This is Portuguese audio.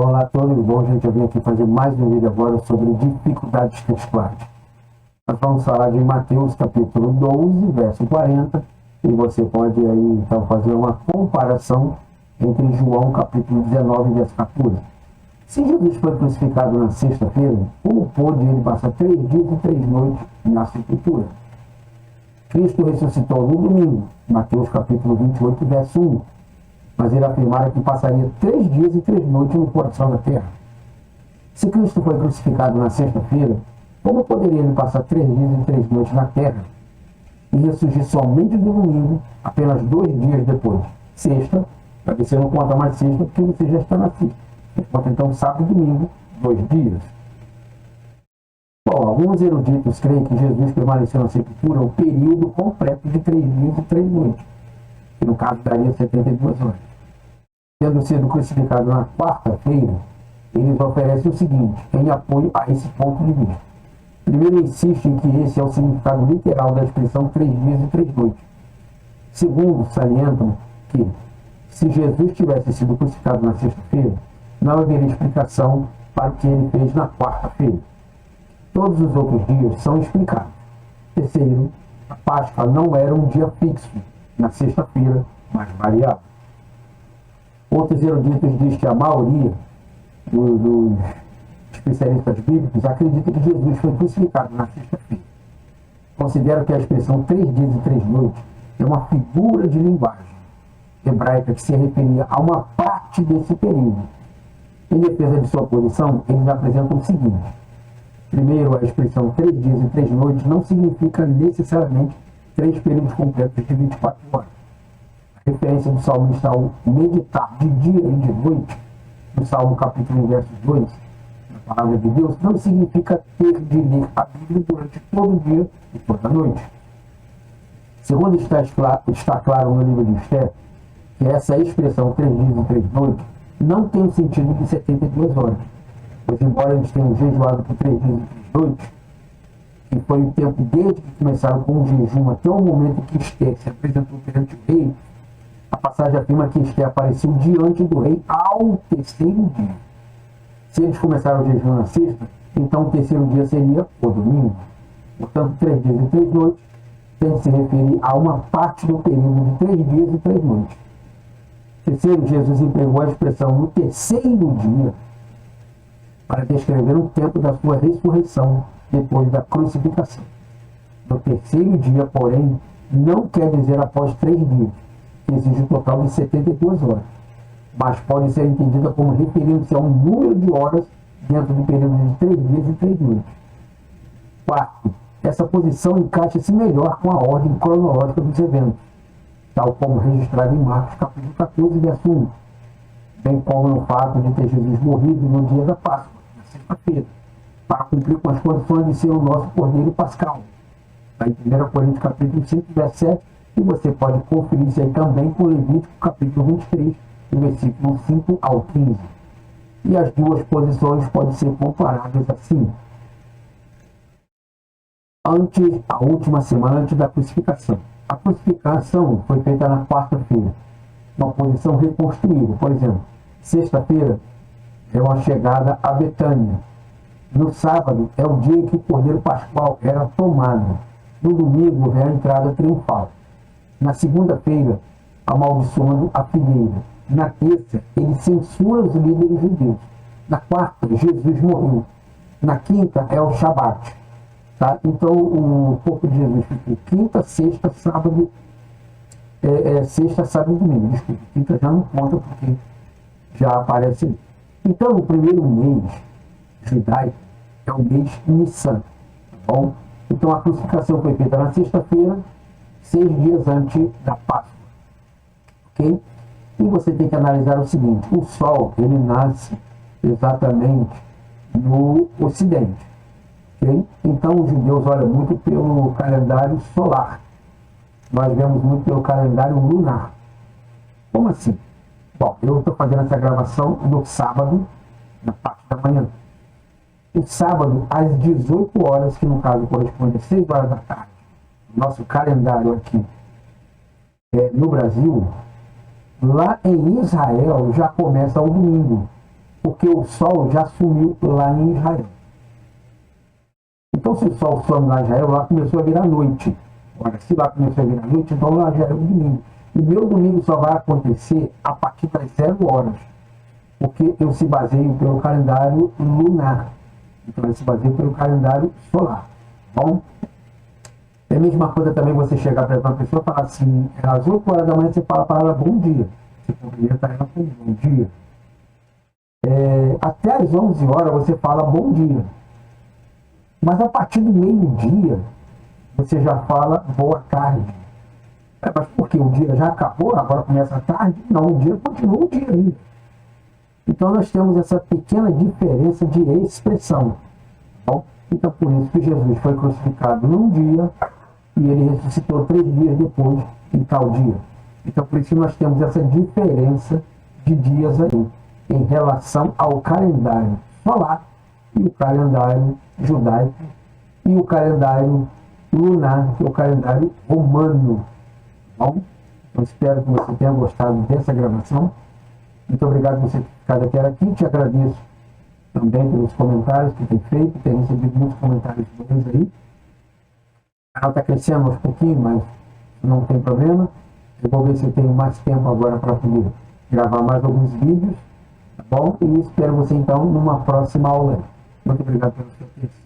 Olá a todos, bom gente, eu vim aqui fazer mais um vídeo agora sobre dificuldades textuais. Nós vamos falar de Mateus capítulo 12, verso 40, e você pode aí então fazer uma comparação entre João capítulo 19, verso 14. Se Jesus foi crucificado na sexta-feira, como pôde ele passar 3 dias e 3 noites na sepultura? Cristo ressuscitou no domingo, Mateus capítulo 28, verso 1. Mas ele afirmara que passaria 3 dias e 3 noites no coração da terra. Se Cristo foi crucificado na sexta-feira, como poderia ele passar 3 dias e 3 noites na terra e ressurgir somente no domingo, apenas 2 dias depois? Sexta, para você não conta mais sexta, porque você já está na sexta. Você conta então sábado e domingo, 2 dias. Bom, alguns eruditos creem que Jesus permaneceu na sepultura um período completo de 3 dias e 3 noites, que no caso daria 72 horas. Tendo sido crucificado na quarta-feira, eles oferecem o seguinte, em apoio a esse ponto de vista. Primeiro, insistem que esse é o significado literal da expressão 3 dias e 3 noites. Segundo, salientam que, se Jesus tivesse sido crucificado na sexta-feira, não haveria explicação para o que ele fez na quarta-feira. Todos os outros dias são explicados. Terceiro, a Páscoa não era um dia fixo, na sexta-feira, mas variável. Outros eruditos dizem que a maioria dos especialistas bíblicos acredita que Jesus foi crucificado na sexta-feira. Consideram que a expressão 3 dias e 3 noites é uma figura de linguagem hebraica que se referia a uma parte desse período. Em defesa de sua posição, eles apresentam o seguinte. Primeiro, a expressão 3 dias e 3 noites não significa necessariamente 3 períodos completos de 24 horas. A referência do salmista ao meditar de dia e de noite, no Salmo capítulo 1, verso 2, na palavra de Deus, não significa ter de ler a Bíblia durante todo o dia e toda a noite. Segundo está claro no livro de Esther, que essa expressão 3 dias e 3 noites não tem o sentido de 72 horas, pois embora eles tenham jejuado por 3 dias e 3 noites, que foi o tempo desde que começaram com o jejum até o momento em que Esther se apresentou perante o rei, a passagem afirma que Esther apareceu diante do rei ao terceiro dia. Se eles começaram o jejum na sexta, então o terceiro dia seria o domingo. Portanto, 3 dias e 3 noites tem que se referir a uma parte do período de 3 dias e 3 noites. Terceiro, Jesus empregou a expressão no terceiro dia para descrever o tempo da sua ressurreição depois da crucificação. No terceiro dia, porém, não quer dizer após 3 dias, que exige um total de 72 horas, mas pode ser entendida como referindo-se a um número de horas dentro do período de 3 dias e 3 noites. Quarto, essa posição encaixa-se melhor com a ordem cronológica dos eventos, tal como registrado em Marcos capítulo 14, verso 1, bem como no fato de ter Jesus morrido no dia da Páscoa, na sexta-feira, para cumprir com as condições de ser o nosso Cordeiro Pascal. Está em 1 Coríntios capítulo 5, verso 7, e você pode conferir isso aí também com Levítico capítulo 23, do versículo 5 ao 15. E as duas posições podem ser comparadas assim. A última semana antes da crucificação. A crucificação foi feita na quarta-feira, uma posição reconstruída. Por exemplo, sexta-feira é uma chegada a Betânia. No sábado é o dia em que o Cordeiro Pascual era tomado. No domingo é a entrada triunfal. Na segunda-feira, amaldiçoando a figueira. Na terça, ele censura os líderes judeus. Na quarta, Jesus morreu. Na quinta é o Shabat. Tá? Então, o corpo de Jesus ficou quinta, sexta, sábado, sexta, sábado e domingo. Desculpa, quinta já não conta porque já aparece ali. Então, o primeiro mês judaico é o mês Nissan. Tá bom? Então, a crucificação foi feita na sexta-feira, 6 dias antes da Páscoa. Ok? E você tem que analisar o seguinte, o Sol, ele nasce exatamente no Ocidente. Okay? Então, os judeus olham muito pelo calendário solar. Nós vemos muito pelo calendário lunar. Como assim? Bom, eu estou fazendo essa gravação no sábado, na parte da manhã. O sábado, às 18 horas, que no caso corresponde às 6 horas da tarde, nosso calendário aqui no Brasil, lá em Israel já começa o domingo. porque o sol já sumiu lá em Israel. Então, se o sol some lá em Israel, lá começou a virar noite. Ora, se lá começou a virar noite, então lá já é o domingo. E meu domingo só vai acontecer a partir das 0 horas, porque eu se baseio pelo calendário lunar. Então, eu se baseio pelo calendário solar. Bom? É a mesma coisa também você chegar para uma pessoa e falar assim, às 8 horas da manhã você fala para ela bom dia. Você cumprimenta ela com bom dia. Até às 11 horas você fala bom dia. Mas a partir do meio-dia você já fala boa tarde. Mas por quê? O dia já acabou, agora começa a tarde? Não, o dia continua o dia ainda. Então nós temos essa pequena diferença de expressão. Bom, então por isso que Jesus foi crucificado num dia e ele ressuscitou 3 dias depois, em tal dia. Então por isso que nós temos essa diferença de dias aí, em relação ao calendário solar e o calendário judaico e o calendário lunar, que é o calendário romano. Bom, eu espero que você tenha gostado dessa gravação. Muito obrigado por você ter ficado até aqui. Te agradeço também pelos comentários que tem feito. Tem recebido muitos comentários bons aí. O canal está crescendo aos pouquinhos, mas não tem problema. Eu vou ver se eu tenho mais tempo agora para poder gravar mais alguns vídeos. Tá bom? E espero você então numa próxima aula. Muito obrigado pela sua atenção.